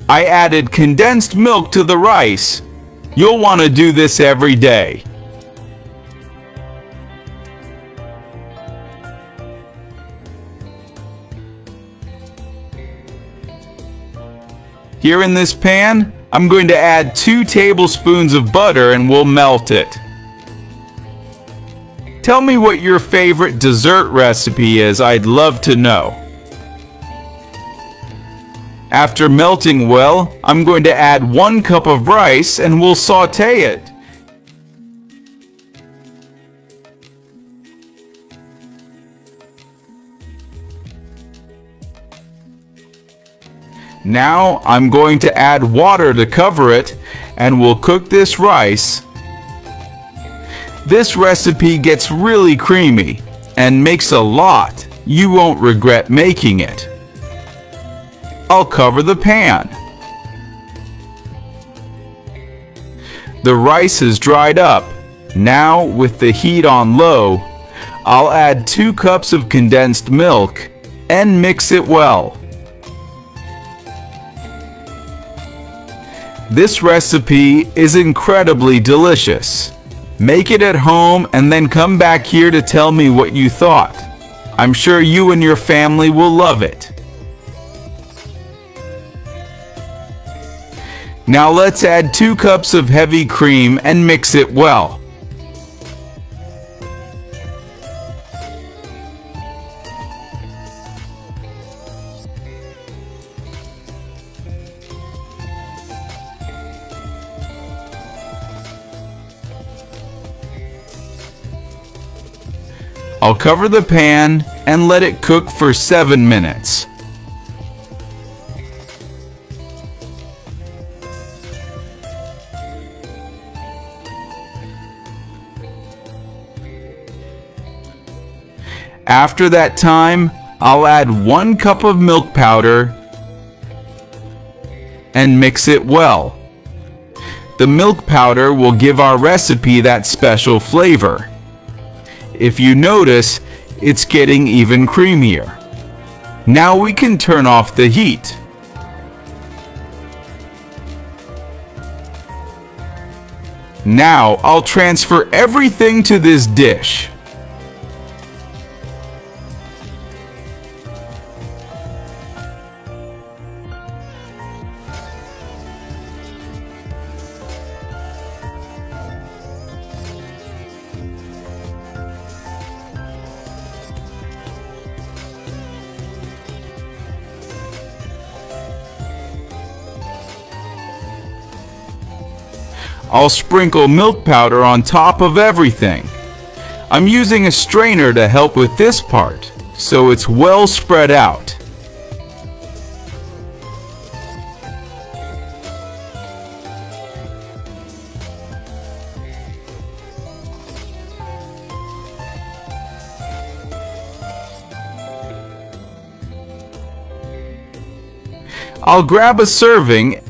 I added condensed milk to the rice. You'll want to do this every day. Here in this pan, I'm going to add 2 tablespoons of butter and we'll melt it. Tell me what your favorite dessert recipe is. I'd love to know. After melting well, I'm going to add 1 cup of rice and we'll saute it. Now I'm going to add water to cover it and we'll cook this rice. This recipe gets really creamy and makes a lot. You won't regret making it. I'll cover the pan. The rice is dried up. Now, with the heat on low, I'll add 2 cups of condensed milk and mix it well. This recipe is incredibly delicious. Make it at home and then come back here to tell me what you thought. I'm sure you and your family will love it. Now let's add 2 cups of heavy cream and mix it well. I'll cover the pan and let it cook for 7 minutes. After that time, I'll add 1 cup of milk powder and mix it well. The milk powder will give our recipe that special flavor. If you notice, it's getting even creamier. Now we can turn off the heat. Now I'll transfer everything to this dish. I'll sprinkle milk powder on top of everything. I'm using a strainer to help with this part, so it's well spread out. I'll grab a serving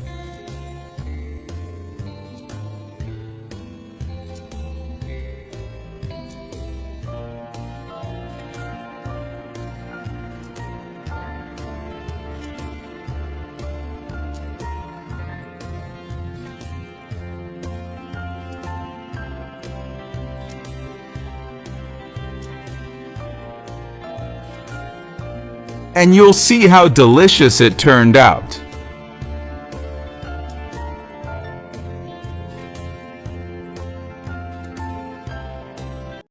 and you'll see how delicious it turned out.